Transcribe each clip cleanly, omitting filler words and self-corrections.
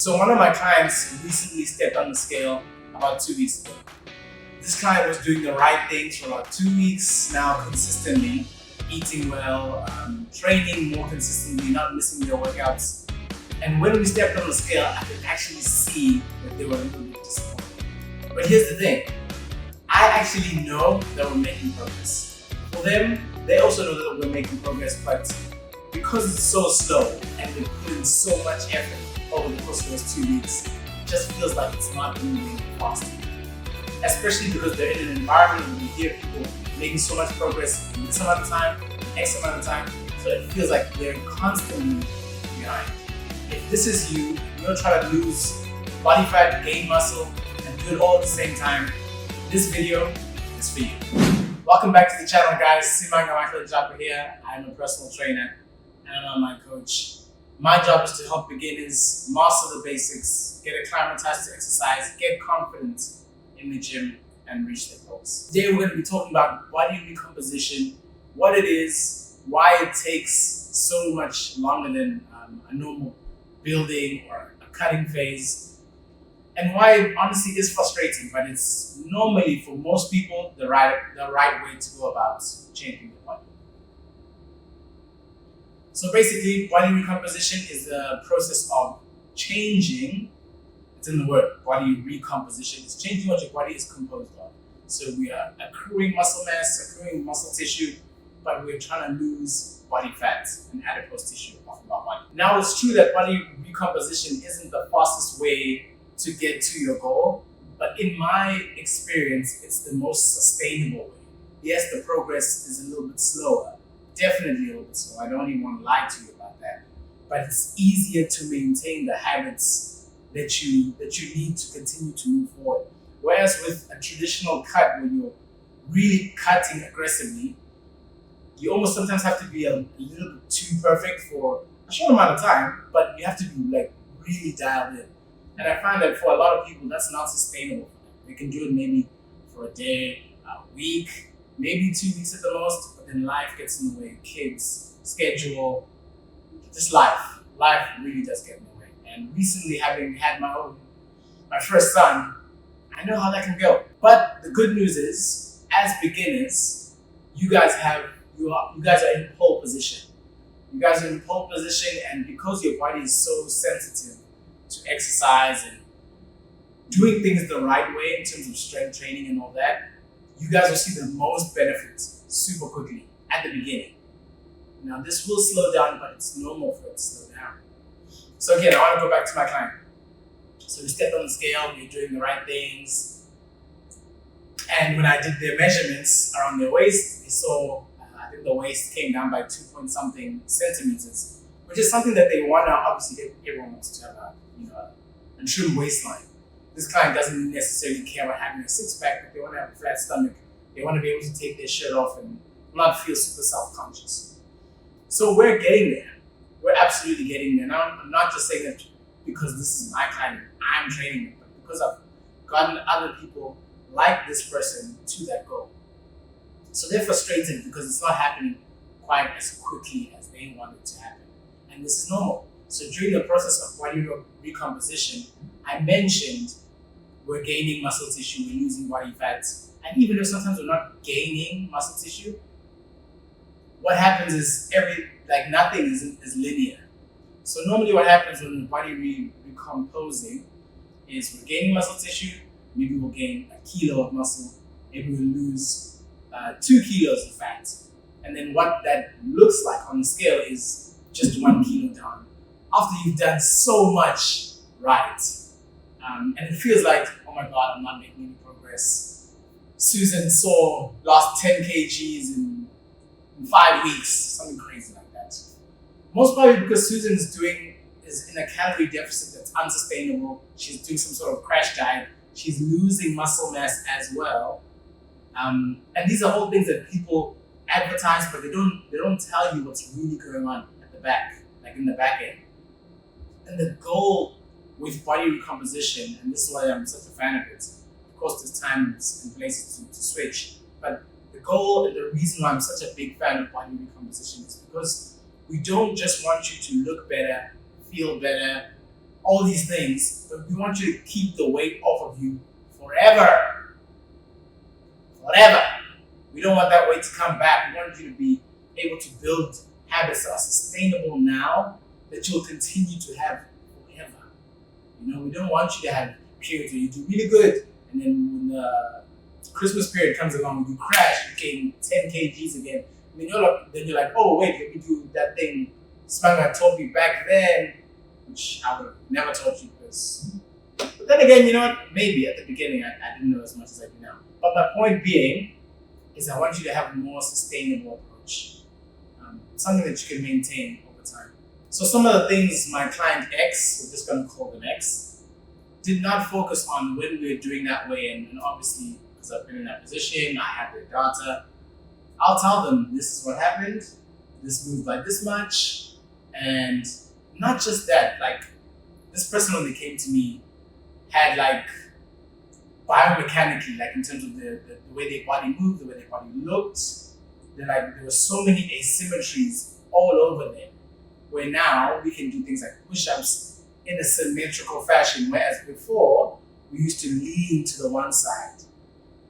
So one of my clients recently stepped on the scale about 2 weeks ago. This client was doing the right things for about 2 weeks now consistently, eating well, training more consistently, not missing their workouts. And when we stepped on the scale, I could actually see that they were a little bit disappointed. But here's the thing, I actually know that we're making progress. For them, they also know that we're making progress, but because it's so slow and we put in so much effort over the course of those 2 weeks, it just feels like it's not moving fast. Especially because they're in an environment where we hear people making so much progress in this amount of time, X amount of time, so it feels like they're constantly behind. If this is you, you're trying to lose body fat, gain muscle, and do it all at the same time, this video is for you. Welcome back to the channel, guys. Simanga Michael Japa here. I'm a personal trainer and an online coach. My job is to help beginners master the basics, get acclimatized to exercise, get confident in the gym, and reach their goals. Today we're going to be talking about body recomposition, what it is, why it takes so much longer than a normal building or a cutting phase, and why it honestly is frustrating, but it's normally for most people the right way to go about changing the body. So basically, body recomposition is the process of changing, it's in the word, body recomposition. It's changing what your body is composed of. So we are accruing muscle mass, accruing muscle tissue, but we're trying to lose body fat and adipose tissue off of our body. Now, it's true that body recomposition isn't the fastest way to get to your goal, but in my experience, it's the most sustainable way. Yes, the progress is a little bit slower. Definitely a little bit slow. I don't even want to lie to you about that. But it's easier to maintain the habits that you need to continue to move forward. Whereas with a traditional cut, when you're really cutting aggressively, you almost sometimes have to be a little bit too perfect for a short amount of time, but you have to be like really dialed in. And I find that for a lot of people, that's not sustainable. They can do it maybe for a day, a week, maybe 2 weeks at the most, but then life gets in the way. Kids, schedule, just life. Life really does get in the way. And recently, having had my first son, I know how that can go. But the good news is, as beginners, you guys are in pole position. You guys are in pole position, and because your body is so sensitive to exercise and doing things the right way in terms of strength training and all that, you guys will see the most benefits super quickly at the beginning. Now, this will slow down, but it's normal for it to slow down. So again, I want to go back to my client. So we stepped on the scale, we were doing the right things. And when I did their measurements around their waist, they saw, I think the waist came down by 2-point-something centimeters, which is something that they want to, obviously everyone wants to have a trim waistline. This client doesn't necessarily care about having a six-pack, but they want to have a flat stomach. They want to be able to take their shirt off and not feel super self-conscious. So we're getting there. We're absolutely getting there. Now, I'm not just saying that because this is my client, I'm training them, but because I've gotten other people like this person to that goal. So they're frustrated because it's not happening quite as quickly as they want it to happen. And this is normal. So during the process of body recomposition, I mentioned we're gaining muscle tissue, we're losing body fat. And even if sometimes we're not gaining muscle tissue, what happens is nothing is linear. So normally what happens when the body recomposing is we're gaining muscle tissue, maybe we'll gain a kilo of muscle, maybe we'll lose 2 kilos of fat. And then what that looks like on the scale is just 1 kilo down. After you've done so much right. And it feels like, oh my God, I'm not making any progress. Susan lost 10 kgs in 5 weeks, something crazy like that. Most probably because Susan is in a calorie deficit that's unsustainable. She's doing some sort of crash diet. She's losing muscle mass as well. And these are all things that people advertise, but they don't tell you what's really going on at the back, like in the back end. And the goal with body recomposition, and this is why I'm such a fan of it, of course there's times and places to switch, but the goal and the reason why I'm such a big fan of body recomposition is because we don't just want you to look better, feel better, all these things, but we want you to keep the weight off of you forever. Forever. We don't want that weight to come back. We want you to be able to build habits that are sustainable now that you'll continue to have forever. We don't want you to have periods where you do really good and then when the Christmas period comes along, you crash, you gain 10 kgs again. And then you're like, oh wait, let me do that thing Spanga told me back then, which I would have never taught you because. But then again, you know what? Maybe at the beginning I didn't know as much as I do now. But my point being is I want you to have a more sustainable approach, something that you can maintain over time. So some of the things my client X, we're just going to call them X, did not focus on when we were doing that way, and obviously because I've been in that position, I have their data. I'll tell them this is what happened, this moved by this much, and not just that, like this person when they came to me had like biomechanically, like in terms of the way their body moved, the way their body looked, there were so many asymmetries all over them, where now we can do things like push-ups in a symmetrical fashion, whereas before we used to lean to the one side,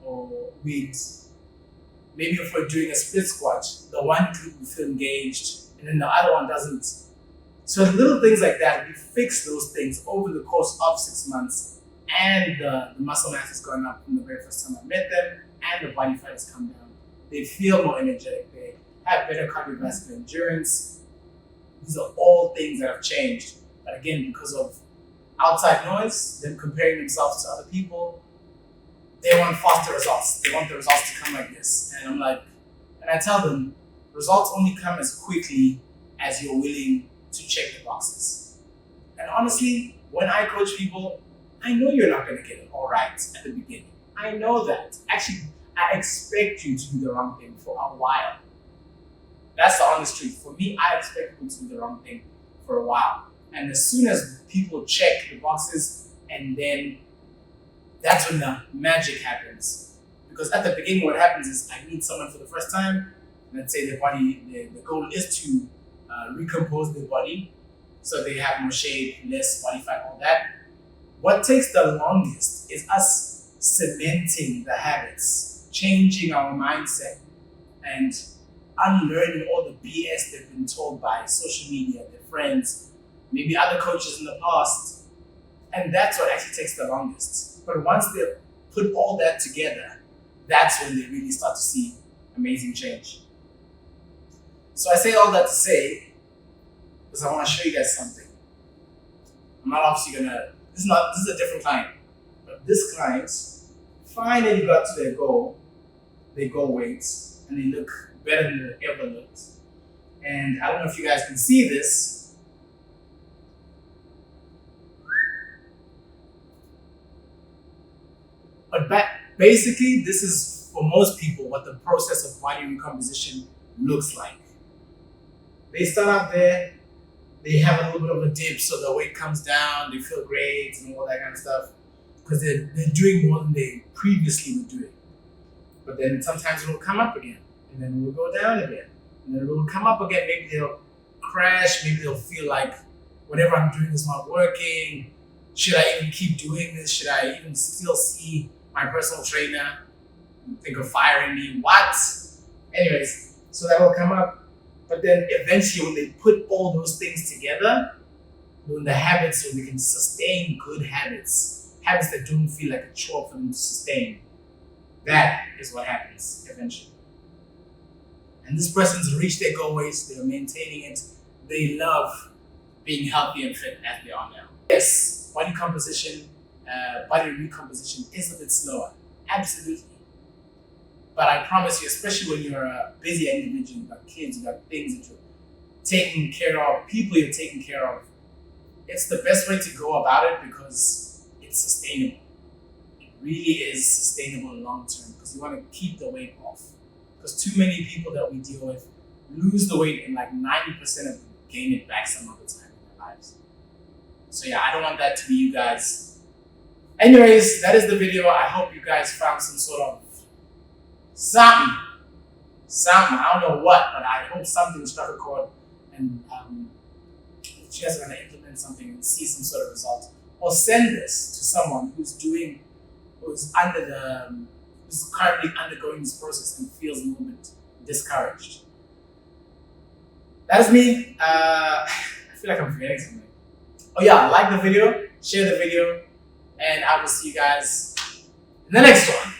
or maybe if we're doing a split squat, the one glute will feel engaged and then the other one doesn't. So little things like that, we fix those things over the course of 6 months, and the muscle mass has gone up from the very first time I met them, and the body fat has come down. They feel more energetic, they have better cardiovascular endurance. These are all things that have changed. But again, because of outside noise, them comparing themselves to other people, they want faster results. They want the results to come like this. And I'm like, and I tell them, results only come as quickly as you're willing to check the boxes. And honestly, when I coach people, I know you're not going to get it all right at the beginning. I know that. Actually, I expect you to do the wrong thing for a while. That's the honest truth. For me, I expect people to do the wrong thing for a while. And as soon as people check the boxes, and then that's when the magic happens. Because at the beginning, what happens is I meet someone for the first time. Let's say their body, the goal is to recompose their body so they have more shape, less body fat, all that. What takes the longest is us cementing the habits, changing our mindset, and unlearning all the BS they've been told by social media, their friends, maybe other coaches in the past. And that's what actually takes the longest. But once they put all that together, that's when they really start to see amazing change. So I say all that to say, because I want to show you guys something. I'm not obviously this is a different client, but this client finally got to their goal weights, and they look better than they ever looked. And I don't know if you guys can see this, but basically this is for most people what the process of body recomposition looks like. They start out there, they have a little bit of a dip, so the weight comes down, they feel great and all that kind of stuff, because they're doing more than they previously were doing. But then sometimes it will come up again, and then it will go down again, and then it will come up again. Maybe they'll crash, maybe they'll feel like whatever I'm doing is not working. Should I even keep doing this? Should I even still see my personal trainer think of firing me? What? Anyways, so that will come up. But then eventually when they put all those things together, when they can sustain good habits that don't feel like a chore for them to sustain, that is what happens eventually. And this person's reached their goal weights, they're maintaining it, they love being healthy and fit as they are now. Yes, body recomposition is a bit slower, absolutely. But I promise you, especially when you're a busy individual, you've got kids, you've got things that you're taking care of, people you're taking care of, it's the best way to go about it because it's sustainable. It really is sustainable long term because you want to keep the weight off. Because too many people that we deal with lose the weight and like 90% of them gain it back some other time in their lives. So yeah, I don't want that to be you guys. Anyways, that is the video. I hope you guys found some sort of something, I don't know what, but I hope something struck a chord. And that you guys are going to implement something and see some sort of result, or send this to someone who's currently undergoing this process and feels a little bit discouraged. That is me. I feel like I'm forgetting something. Oh yeah, like the video, share the video, and I will see you guys in the next one.